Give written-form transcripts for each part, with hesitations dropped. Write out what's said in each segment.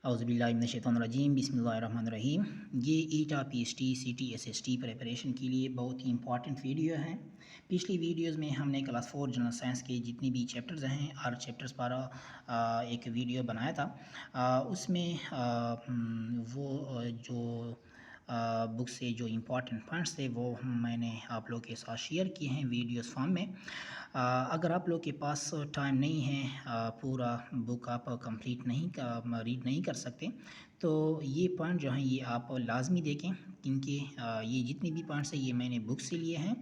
औज़ुबिल्लाहिमिनश्शैतानिर्रजीम बिस्मिल्लाहिर्रहमानिर्रहीम। ये ईटा पीएचडी सीटी एसएसटी प्रिपरेशन के लिए बहुत ही इंपॉर्टेंट वीडियो है। पिछली वीडियोस में हमने क्लास 4 जनरल साइंस के जितनी भी चैप्टर्स हैं हर चैप्टर्स पर एक वीडियो बनाया था। उसमें जो बुक से जो इम्पोर्टेंट पॉइंट्स थे वो मैंने आप लोग के साथ शेयर किए हैं वीडियोस फॉर्म में। अगर आप लोग के पास टाइम नहीं है, पूरा बुक आप कंप्लीट नहीं रीड नहीं कर सकते, तो ये पॉइंट जो हैं ये आप लाजमी देखें, क्योंकि ये जितनी भी पॉइंट्स हैं ये मैंने बुक से लिए हैं।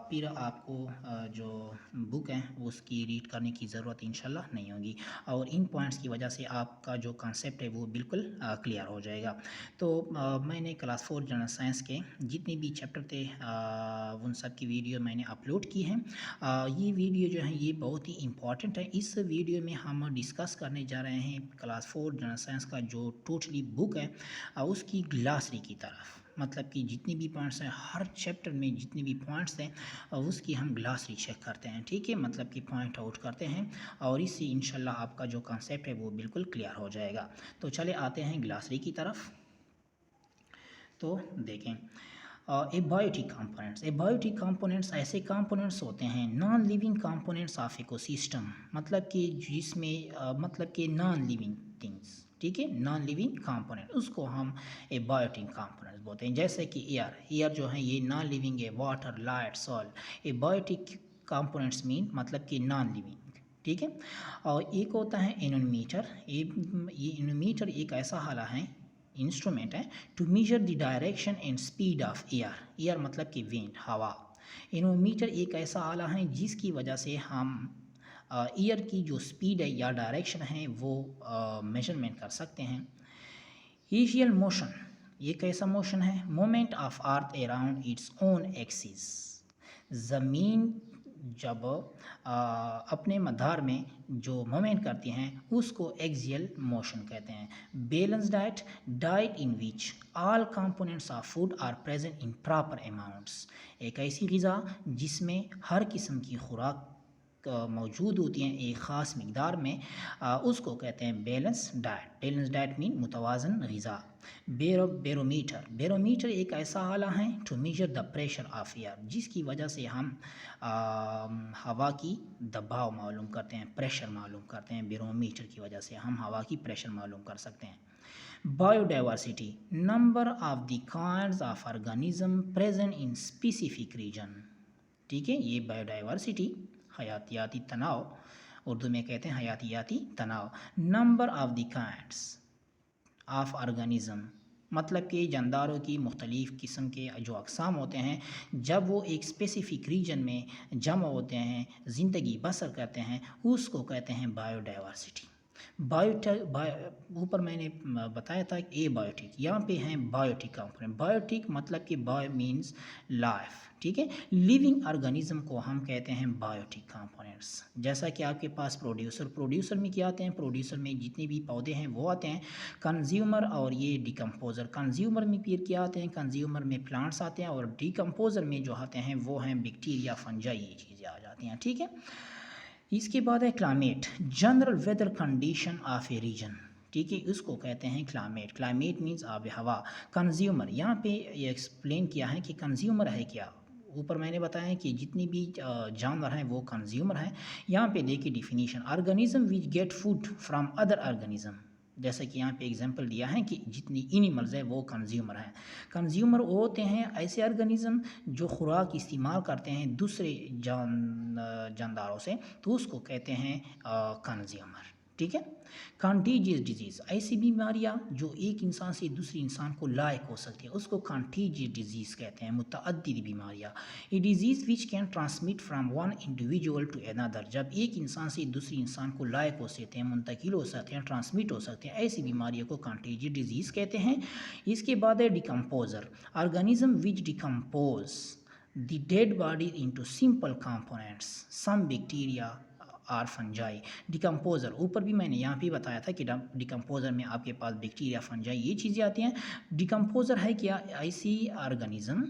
फिर आपको जो बुक है उसकी रीड करने की ज़रूरत इंशाल्लाह नहीं होगी, और इन पॉइंट्स की वजह से आपका जो कॉन्सेप्ट है वो बिल्कुल क्लियर हो जाएगा। तो मैंने क्लास 4 जनरल साइंस के जितने भी चैप्टर थे उन सब की वीडियो मैंने अपलोड की हैं। ये वीडियो जो है ये बहुत ही इम्पॉर्टेंट है। इस वीडियो में हम डिस्कस करने जा रहे हैं क्लास 4 जनरल साइंस का जो टोटली बुक है उसकी ग्लासरी की तरफ, मतलब कि जितनी भी पॉइंट्स हैं हर चैप्टर में जितने भी पॉइंट्स हैं उसकी हम ग्लासरी चेक करते हैं, ठीक है, मतलब कि पॉइंट आउट करते हैं, और इससे इंशाल्लाह आपका जो कॉन्सेप्ट है वो बिल्कुल क्लियर हो जाएगा। तो चले आते हैं ग्लासरी की तरफ। तो देखें, एबायोटिक कंपोनेंट्स। एबायोटिक कंपोनेंट्स ऐसे कंपोनेंट्स होते हैं non living components of ecosystem, मतलब कि जिसमें मतलब कि नॉन लिविंग थिंग्स, ठीक है, नॉन लिविंग कंपोनेंट उसको हम एबायोटिक कंपोनेंट्स बोलते हैं। जैसे कि एयर जो है ये नॉन लिविंग है, water, light, salt. Abiotic components mean मतलब कि नॉन लिविंग, ठीक है। और एक होता है एनोमीटर। ये एनोमीटर एक ऐसा हाला है, इंस्ट्रूमेंट है to measure the direction and speed of air मतलब कि विंड, हवा। एनोमीटर एक ऐसा आला है जिसकी वजह से हम एयर की जो स्पीड है या डायरेक्शन है वो मेजरमेंट कर सकते हैं। इनिशियल मोशन ये कैसा मोशन है? Moment of earth around its own axis. ज़मीन जब अपने मदार में जो मोमेंट करती हैं उसको एक्सियल मोशन कहते हैं। Balance diet in which all components of food are present in proper amounts. एक ऐसी ग़िज़ा जिसमें हर किस्म की खुराक मौजूद होती हैं एक ख़ास मकदार में, उसको कहते हैं balance diet. Balance diet mean मुतवाज़न ग़िज़ा। बैरोमीटर एक ऐसा आला है to measure the pressure of air, जिसकी वजह से हम हवा की दबाव मालूम करते हैं, प्रेशर मालूम करते हैं। बैरोमीटर की वजह से हम हवा की प्रेशर मालूम कर सकते हैं। Biodiversity number of the kinds of organism present in specific region, ठीक है, ये बायोडाइवर्सिटी हयातियाती तनाव, उर्दू में कहते हैं हयातियाती तनाव। Number of the kinds of organism मतलब कि जानदारों की मुख्तलिफ़ किस्म के जो अक़साम होते हैं जब वो एक स्पेसिफ़िक रीजन में जमा होते हैं, ज़िंदगी बसर करते हैं, उसको कहते हैं बायोडाइवर्सिटी। ऊपर मैंने बताया था एबायोटिक, यहाँ पे हैं बायोटिक कंपोनेंट। बायोटिक मतलब कि बायो मीन्स लाइफ, ठीक है। लिविंग ऑर्गेनिज्म को हम कहते हैं बायोटिक कंपोनेंट्स। जैसा कि आपके पास प्रोड्यूसर में क्या आते हैं? प्रोड्यूसर में जितने भी पौधे हैं वो आते हैं। कंज्यूमर और ये डिकम्पोज़र। कंज्यूमर में फिर क्या आते हैं? कंज्यूमर में प्लांट्स आते हैं, और डिकम्पोज़र में जो आते हैं वो हैं बैक्टीरिया, फंजाई, ये चीज़ें आ जाती हैं, ठीक है। इसके बाद है climate, general weather condition of a region, ठीक है, उसको कहते हैं क्लाइमेट। क्लाइमेट मीन्स आब हवा। कंज्यूमर, यहाँ पे ये एक्सप्लेन किया है कि कंज्यूमर है क्या। ऊपर मैंने बताया कि जितनी भी जानवर हैं वो कंज्यूमर हैं। यहाँ पे देखिए definition, organism which get food from other organism. जैसे कि यहाँ पे एग्जांपल दिया है कि जितनी एनिमल्स है वो कंज्यूमर हैं। कंज्यूमर वो होते हैं ऐसे ऑर्गेनिज्म जो खुराक इस्तेमाल करते हैं दूसरे जानदारों से, तो उसको कहते हैं कंज्यूमर, ठीक है। कंटीजियस डिजीज़, ऐसी बीमारियाँ जो एक इंसान से दूसरे इंसान को लायक हो सकती है उसको कंटीजियस डिजीज़ कहते हैं, मुतअद्दिद बीमारियाँ। A disease which can transmit from one individual to another, जब एक इंसान से दूसरे इंसान को लायक हो सकते हैं, मुंतकिल हो सकते हैं, ट्रांसमिट हो सकते हैं, ऐसी बीमारियों को कंटीजियस डिजीज़ कहते हैं। इसके बाद है decomposer, organism which decompose the dead body into simple components, some bacteria और फंजाई। डिकम्पोज़र ऊपर भी मैंने यहाँ पे बताया था कि डिकम्पोज़र में आपके पास बैक्टीरिया, फंजाई, ये चीज़ें आती हैं। डिकम्पोज़र है क्या? ऐसी ऑर्गेनिज्म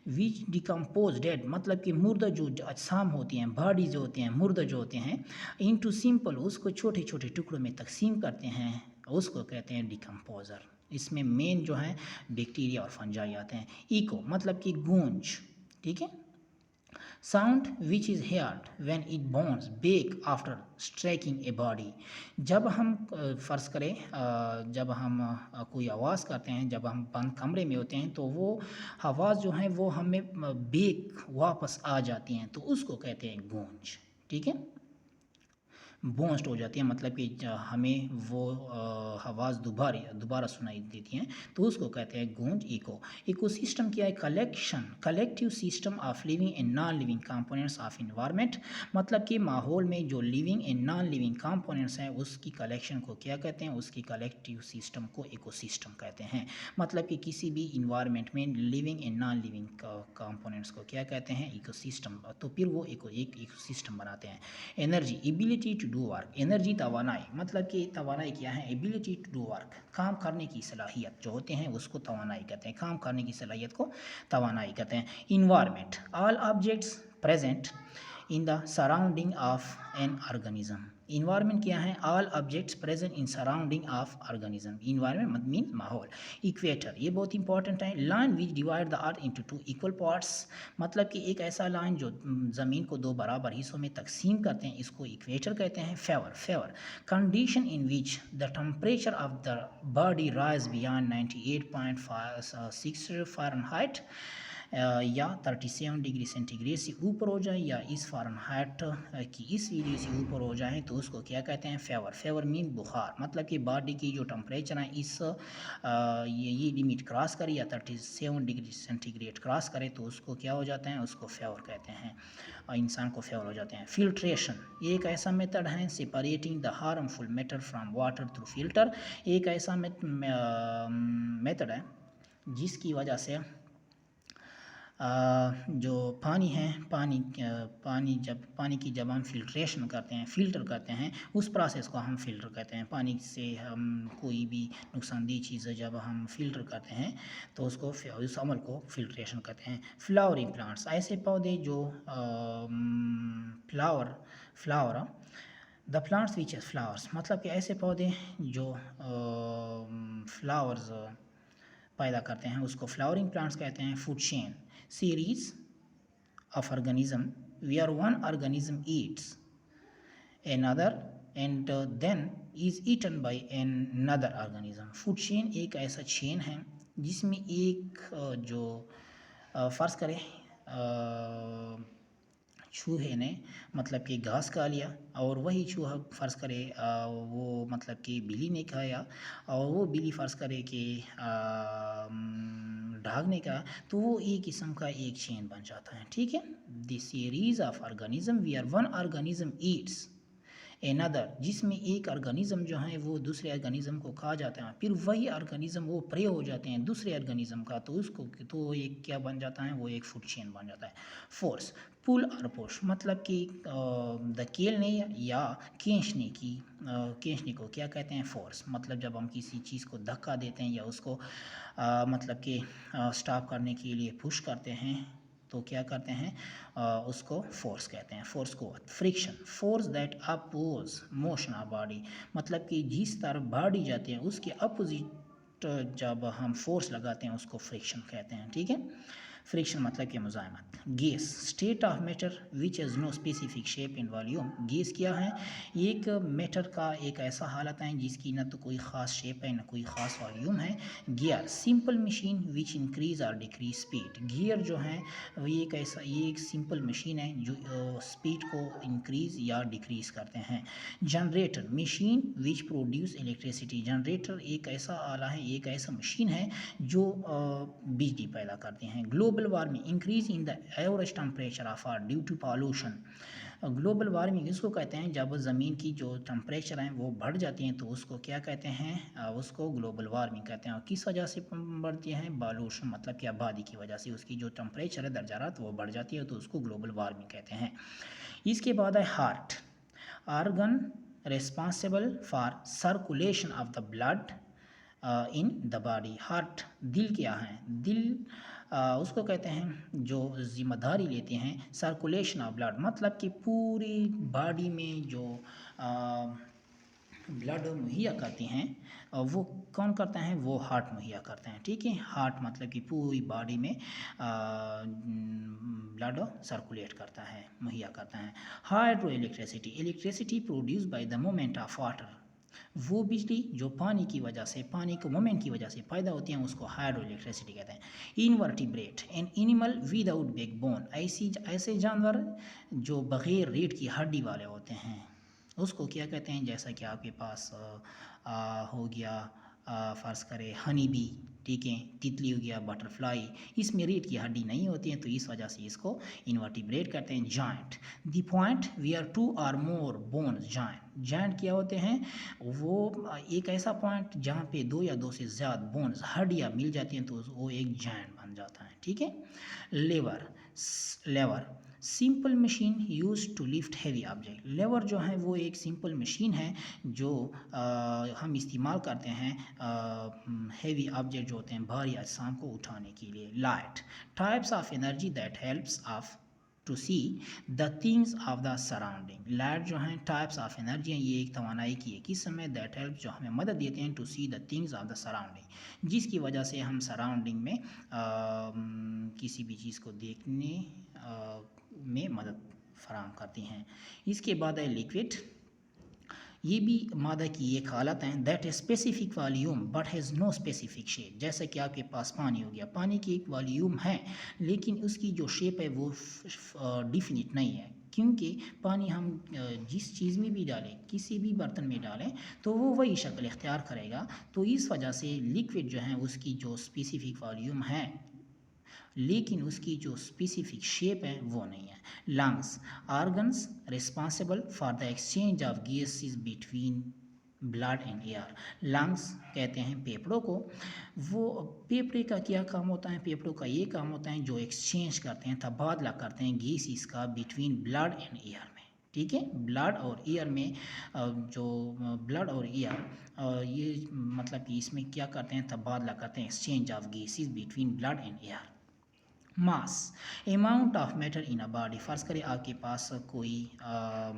विच डिकम्पोज डेड मतलब कि मुर्दा जो अजसाम होती हैं, बॉडी जो होती हैं, मुर्दा जो होते हैं, इनटू सिंपल, उसको छोटे छोटे टुकड़ों में तकसीम करते हैं उसको कहते हैं डिकम्पोज़र। इसमें मेन जो है बैक्टीरिया और फंजाई आते हैं। इको मतलब कि गूंज, ठीक है। Sound which is heard when it bounce back after striking a body. जब हम फ़र्ज़ करें जब हम कोई आवाज़ करते हैं, जब हम बंद कमरे में होते हैं तो वो आवाज़ जो है वो हमें बैक वापस आ जाती हैं, तो उसको कहते हैं गूंज, ठीक है। बूस्ट हो जाती है मतलब कि हमें वो आवाज़ दोबारा सुनाई देती हैं, तो उसको कहते हैं गूंज। इकोसिस्टम क्या है? Collective system of living and non living components of environment. मतलब कि माहौल में जो living and non living components हैं उसकी कलेक्शन को क्या कहते हैं? उसकी कलेक्टिव सिस्टम को इकोसिस्टम कहते हैं। मतलब कि किसी भी इन्वायरमेंट में living and non living components को क्या कहते हैं? इकोसिस्टम। तो फिर वो एक इकोसिस्टम बनाते हैं। Energy, ability to do work. Energy तवानाई, मतलब कि तवानाई क्या है? एबिलिटी टू डू वर्क, काम करने की सलाहियत जो होते हैं उसको तवानाई कहते हैं। काम करने की सलाहियत को तवानाई कहते हैं। Environment, all objects present in the surrounding of an organism. Environment क्या है? All objects present in surrounding of organism. Environment mean माहौल। इक्वेटर, ये बहुत इंपॉर्टेंट है। Line which divide the earth into two equal parts, मतलब कि एक ऐसा लाइन जो ज़मीन को दो बराबर हिस्सों में तकसीम करते हैं, इसको इक्वेटर कहते हैं। Favour, condition in which the temperature of the body rise beyond 98.6 Fahrenheit या 37 डिग्री सेंटीग्रेड से ऊपर हो जाए, या इस फ़ारेनहाइट की इस वैल्यू से ऊपर हो जाए, तो उसको क्या कहते हैं? फेवर मीन बुखार। मतलब कि बॉडी की जो टेम्परेचर है इस ये लिमिट क्रॉस करे या 37 डिग्री सेंटीग्रेड क्रॉस करे, तो उसको क्या हो जाता है? उसको फेवर कहते हैं, और इंसान को फेवर हो जाते हैं। फिल्ट्रेशन, ये एक ऐसा मेथड है separating the harmful matter from water through filter. एक ऐसा मेथड है जिसकी वजह से जो पानी है, पानी की जब हम फिल्ट्रेशन करते हैं, फ़िल्टर करते हैं, उस प्रोसेस को हम फ़िल्टर कहते हैं। पानी से हम कोई भी नुकसानदेह चीज़ जब हम फ़िल्टर करते हैं तो उस अमल को फ़िल्ट्रेशन कहते हैं। फ्लावरिंग प्लांट्स, ऐसे पौधे जो flower the plants which flowers, मतलब कि ऐसे पौधे जो फ्लावर्स पैदा करते हैं उसको फ्लावरिंग प्लांट्स कहते हैं। Food chain, series of organism where one organism eats another and then is eaten by another organism। Food chain एक ऐसा चेन है जिसमें एक जो फ़र्ज़ करें चूहे ने मतलब कि घास खा लिया, और वही चूहा फ़र्ज़ करे वो मतलब कि बिल्ली ने खाया, और वो बिल्ली फ़र्ज़ करे कि ढागने का, तो वो एक किस्म का एक चेन बन जाता है, ठीक है। The series of organism where one organism eats another, जिसमें एक ऑर्गेनिज्म जो है वो दूसरे ऑर्गेनिज्म को खा जाता है, फिर वही ऑर्गेनिज्म वो प्रे हो जाते हैं दूसरे ऑर्गेनिज्म का, तो उसको तो एक क्या बन जाता है? वो एक फूड चेन बन जाता है। फोर्स, पुल और पुश, मतलब कि धकेलने या खींचने को क्या कहते हैं? फोर्स। मतलब जब हम किसी चीज़ को धक्का देते हैं या उसको मतलब कि स्टॉप करने के लिए पुश करते हैं, तो क्या करते हैं? उसको फोर्स कहते हैं। फोर्स को friction, force that oppose motion of body, मतलब कि जिस तरफ बॉडी जाती है उसके अपोजिट जब हम फोर्स लगाते हैं उसको फ्रिक्शन कहते हैं, ठीक है। फ्रिक्शन मतलब कि मुज़ाहमत। Gas, state of matter which has no specific shape and volume. Gas क्या है? एक मैटर का एक ऐसा हालत है जिसकी न तो कोई ख़ास शेप है न कोई ख़ास वॉल्यूम है। Gear, simple machine which increase और डिक्रीज स्पीड। गियर जो है वो ये एक सिंपल मशीन है जो स्पीड को इंक्रीज या डिक्रीज करते हैं। Generator, machine which produce electricity. Generator एक ऐसा आला है, एक ऐसा मशीन है जो बिजली पैदा करते हैं। Global warming, increase in the average temperature of earth due to pollution. Global warming इसको कहते हैं जब ज़मीन की जो टेम्परेचर हैं वो बढ़ जाती हैं, तो उसको क्या कहते हैं? उसको ग्लोबल वार्मिंग कहते हैं। और किस वजह से बढ़ती है? पॉल्यूशन, मतलब कि आबादी की वजह से उसकी जो टेम्परेचर है दर्जात वो बढ़ जाती है, तो उसको ग्लोबल वार्मिंग कहते हैं। इसके बाद है heart, organ responsible for circulation of the blood in the body. Heart, दिल क्या है? दिल उसको कहते हैं जो जिम्मेदारी लेते हैं सर्कुलेशन ऑफ ब्लड, मतलब कि पूरी बॉडी में जो ब्लड मुहैया करती हैं, वो कौन करते हैं, वो हार्ट मुहैया करते हैं। ठीक है, हार्ट मतलब कि पूरी बॉडी में ब्लड सर्कुलेट करता है, मुहैया करता है। Hydro electricity, electricity produce by the movement of water, वो बिजली जो पानी की वजह से, पानी के मोमेंट की वजह से पैदा होती है उसको हाइड्रो इलेक्ट्रिसिटी कहते हैं। Invertebrate, an animal without backbone, ऐसे जानवर जो बग़ैर रीढ़ की हड्डी वाले होते हैं उसको क्या कहते हैं, जैसा कि आपके पास हो गया फ़र्ज़ करें हनी बी, ठीक है, तितली हो गया, बटरफ्लाई, इसमें रीढ़ की हड्डी नहीं होती है तो इस वजह से इसको इनवर्टिब्रेट कहते हैं। Joint, the point where two और मोर बोन्स जॉइंट, जॉइंट क्या होते हैं, वो एक ऐसा पॉइंट जहाँ पे दो या दो से ज़्यादा बोन्स हड्डियाँ मिल जाती हैं तो वो एक जॉइंट बन जाता है। ठीक है। Lever, lever simple machine use to lift heavy object, lever जो है वो एक सिंपल मशीन है जो हम इस्तेमाल करते हैं हैवी ऑब्जेक्ट जो होते हैं भारी अजसाम को उठाने के लिए। Light, types of energy that helps of to see the things of the surrounding, light जो है टाइप्स ऑफ एनर्जी हैं, ये एक तवानाई की एक किस्म है, दैट हेल्प जो हमें मदद देते हैं to see the things of the surrounding, जिसकी वजह से हम सराउंडिंग में किसी भी चीज़ को देखने में मदद फराहम करती हैं। इसके बाद है लिक्विड, ये भी मादा की एक हालत है, that specific volume but has no specific shape, जैसे कि आपके पास पानी हो गया, पानी की एक वॉल्यूम है लेकिन उसकी जो शेप है वो डिफिनिट नहीं है, क्योंकि पानी हम जिस चीज़ में भी डालें, किसी भी बर्तन में डालें तो वो वही शक्ल इख्तियार करेगा, तो इस वजह से लिक्विड जो है उसकी जो स्पेसिफिक वॉल्यूम है लेकिन उसकी जो स्पेसिफिक शेप है वो नहीं है। Lungs, organs responsible for the exchange of gases between blood and air, lungs कहते हैं फेफड़ों को, वो फेफड़े का क्या काम होता है, फेफड़ों का ये काम होता है जो एक्सचेंज करते हैं, तबादला करते हैं गैसेस का बिटवीन ब्लड एंड एयर में। ठीक है, ब्लड और एयर में जो ब्लड और एयर ये मतलब कि इसमें क्या करते हैं, तबादला करते हैं, exchange of gases between blood and air. Mass, amount of matter in a body, फ़र्ज़ करें आपके पास कोई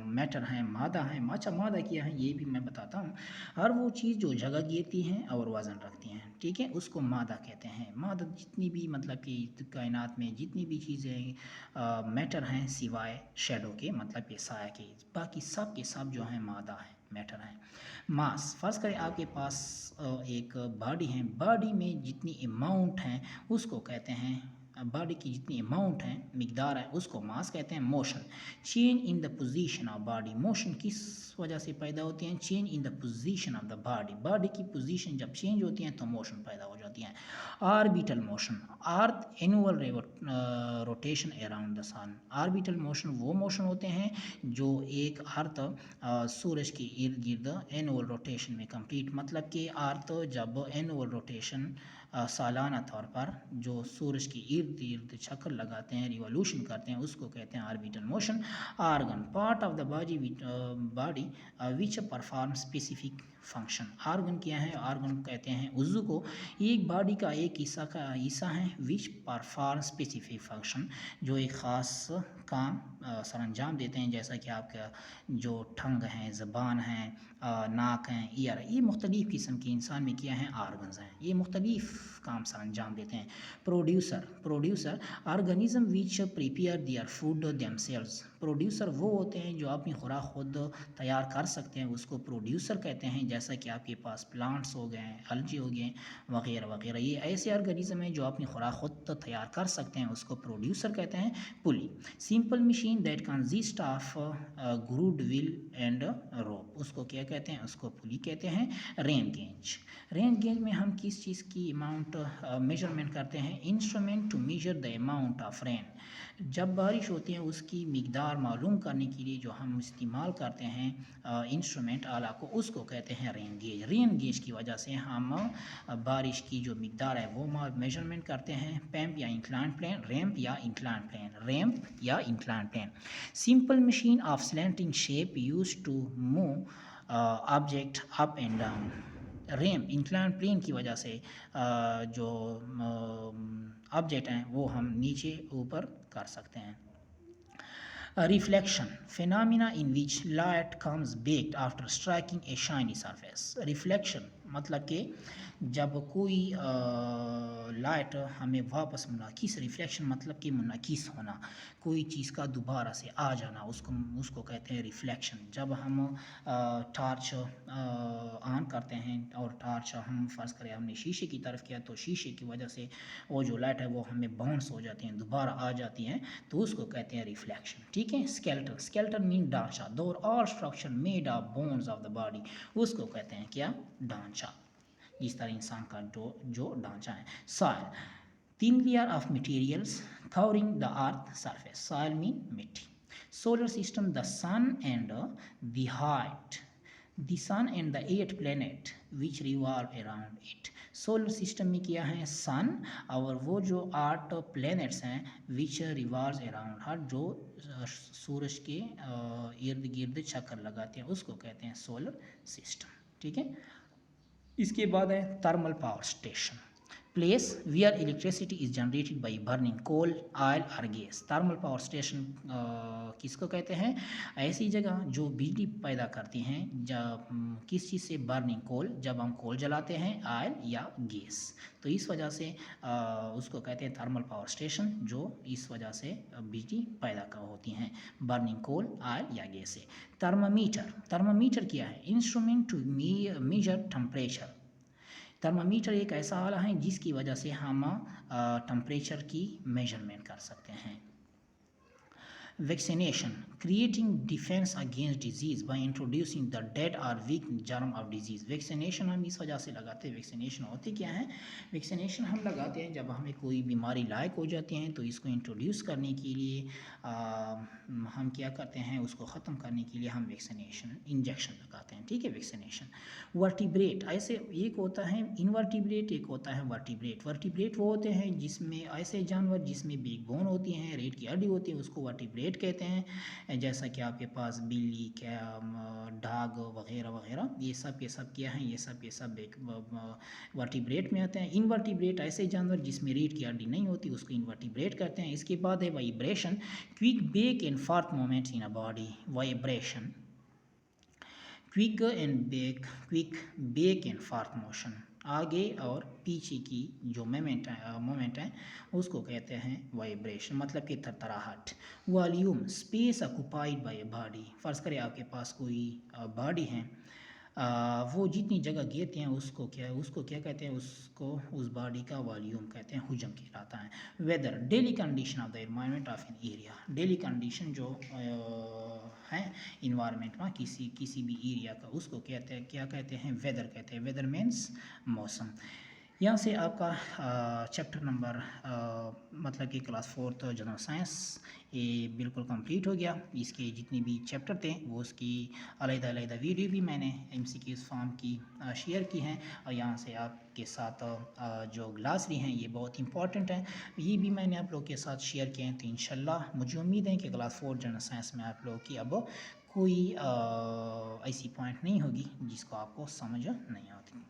मैटर है, मादा है, अच्छा मादा क्या है ये भी मैं बताता हूँ, हर वो चीज़ जो जगह घेरती हैं और वज़न रखती हैं, ठीक है, उसको मादा कहते हैं। मादा जितनी भी मतलब कि कायनात में जितनी भी चीज़ें मैटर हैं सिवाय शेडो के, मतलब कि साया के, बाकी सब के सब जो हैं मादा है, मैटर है। मास, फ़र्ज़ करें आपके पास एक बॉडी है, बॉडी में जितनी अमाउंट हैं उसको कहते हैं, बॉडी की जितनी अमाउंट है, मिकदार है, उसको मास कहते हैं। Motion, change in the position of body, motion किस वजह से पैदा होती हैं, change in the position of the body, body की पोजीशन जब चेंज होती है तो मोशन पैदा हो जाती है। Orbital motion, earth annual rotation around the sun, orbital motion वो मोशन होते हैं जो एक अर्थ सूरज के इर्द गिर्द एनुअल रोटेशन में कंप्लीट, मतलब कि अर्थ जब एनुअल रोटेशन सालाना तौर पर जो सूरज के इर्द गिर्द चक्कर लगाते हैं, रिवॉल्यूशन करते हैं, उसको कहते हैं orbital motion. Organ, part of the body which perform specific function, organ क्या है, आर्गन कहते हैं उज़्व को, एक बॉडी का एक हिस्सा है विच परफॉर्म स्पेसिफिक फंक्शन, जो एक ख़ास काम सरअंजाम देते हैं, जैसा कि आपका जो ठंग हैं, ज़बान हैं, नाक हैं, ईयर, ये मुख्तलिफ़ किस्म के इंसान में क्या हैं, आर्गन्स हैं, ये मुख्तलिफ़ काम सर अंजाम देते हैं। Producer, producer organism which prepare their food themselves, producer वो होते हैं जो अपनी खुराक खुद तैयार कर सकते हैं, उसको प्रोड्यूसर कहते हैं, जैसा कि आपके पास प्लांट्स हो गए, अलजी हो गए वगैरह वगैरह, ये ऐसे ऑर्गेनिज्म हैं जो अपनी खुराक खुद तैयार कर सकते हैं, उसको प्रोड्यूसर कहते हैं। Pulley, simple machine that consist of grooved wheel and rope, उसको क्या कहते हैं, उसको पुली कहते हैं। रेन गेज, रेन गेज में हम किस चीज़ की अमाउंट मेजरमेंट करते हैं, instrument to measure the amount of rain, जब बारिश होती है उसकी मिकदार मालूम करने के लिए जो हम इस्तेमाल करते हैं इंस्ट्रूमेंट आला को, उसको कहते हैं रेन गेज। रेन गेज की वजह से हम बारिश की जो मिकदार है वो मेजरमेंट करते हैं। पैम्प या इंक्लाइन प्लेन, रैम्प या इंक्लाइन प्लेन, रैम्प या incline plane. Simple machine of slanting shape use to move object up and down, ramp incline plane की वजह से जो ऑब्जेक्ट हैं वो हम नीचे ऊपर कर सकते हैं। Reflection, phenomena in which light comes back after striking a shiny surface. Reflection मतलब कि जब कोई लाइट हमें वापस मुनाकिस, रिफ्लेक्शन मतलब कि मुनाकिस होना, कोई चीज़ का दोबारा से आ जाना, उसको उसको कहते हैं रिफ्लेक्शन। जब हम टार्च ऑन करते हैं और टार्च हम फ़र्ज़ करें हमने शीशे की तरफ किया तो शीशे की वजह से वो जो लाइट है वो हमें बाउंस हो जाती हैं, दोबारा आ जाती हैं, तो उसको कहते हैं रिफ्लेक्शन। ठीक है। स्केलेटन, स्केलेटन मीन ढांचा, दो all structure made of bones of the body, उसको कहते हैं क्या, ढांचा, जिस तरह इंसान का जो ढांचा है। Soil, thin layer of materials covering the earth surface. Soil mean मिट्टी. Solar system, the sun and the height. The sun and the 8 planet which revolve around it. Solar system में क्या है, सन और वो जो 8 प्लैनेट्स हैं विच रिवॉल्व्स अराउंड हर, जो सूरज के इर्द गिर्द चक्कर लगाते हैं, उसको कहते हैं सोलर सिस्टम। ठीक है। इसके बाद है thermal power station, place where electricity is generated by burning coal, oil और गैस। थर्मल पावर स्टेशन किसको कहते हैं, ऐसी जगह जो बिजली पैदा करती हैं जब किस चीज़ से, बर्निंग कोल, जब हम कोल जलाते हैं, ऑयल या गैस, तो इस वजह से उसको कहते हैं थर्मल पावर स्टेशन, जो इस वजह से बिजली पैदा कर होती हैं, बर्निंग कोल, ऑयल या गैस से। थर्मामीटर, थर्मामीटर क्या है, instrument to measure temperature. Thermometer एक ऐसा आला है जिसकी वजह से हम टेम्परेचर की मेजरमेंट कर सकते हैं। Vaccination, creating defence against disease by introducing the dead और weak germ of disease. Vaccination हम इस वजह से लगाते हैं, वैक्सीनेशन होती क्या है, वैक्सीनेशन हम लगाते हैं जब हमें कोई बीमारी लायक हो जाती है, तो इसको इंट्रोड्यूस करने के लिए हम क्या करते हैं, उसको ख़त्म करने के लिए हम वैक्सीनेशन इंजेक्शन लगाते हैं। ठीक है। वैक्सीनेशन। वर्टिब्रेट, ऐसे एक होता है इनवर्टिब्रेट, एक होता है वर्टिब्रेट। वर्टिब्रेट वो होते हैं जिसमें ऐसे जानवर जिसमें बैकबोन होती हैं, रीढ़ की हड्डी होती है, उसको वर्टिब्रेट कहते हैं। जैसा कि आपके पास बिल्ली, क्या डाग वगैरह वगैरह, ये सब क्या हैं, ये सब वर्टिब्रेट में आते हैं। इनवर्टिब्रेट ऐसे जानवर जिसमें रीढ़ की हड्डी नहीं होती, उसको इनवर्टिब्रेट कहते हैं। इसके बाद है vibration, quick back and forth moments in a body. Vibration, quick back and forth motion, आगे और पीछे की जो मोमेंट है उसको कहते हैं वाइब्रेशन, मतलब कि थरथराहट। Volume, space occupied by a body. फर्ज करें आपके पास कोई बॉडी है, वो जितनी जगह घेरते हैं उसको क्या कहते हैं, उसको उस बॉडी का वॉल्यूम कहते हैं, हुजम कहलाता है। Weather, daily condition of the environment of an area. Daily condition जो है इन्वायरमेंट में किसी भी एरिया का, उसको क्या कहते हैं, वेदर कहते हैं। वेदर मीन्स मौसम। यहाँ से आपका चैप्टर नंबर मतलब कि क्लास 4th जनरल साइंस ये बिल्कुल कंप्लीट हो गया। इसके जितने भी चैप्टर थे वो उसकी अलग-अलग वीडियो भी मैंने MCQs फॉर्म की शेयर की हैं, और यहाँ से आपके साथ जो ग्लासरी हैं ये बहुत इंपॉर्टेंट हैं, ये भी मैंने आप लोग के साथ शेयर किए हैं। तो इंशाल्लाह मुझे उम्मीद है कि क्लास 4 जनरल साइंस में आप लोग की अब कोई ऐसी पॉइंट नहीं होगी जिसको आपको समझ नहीं आती।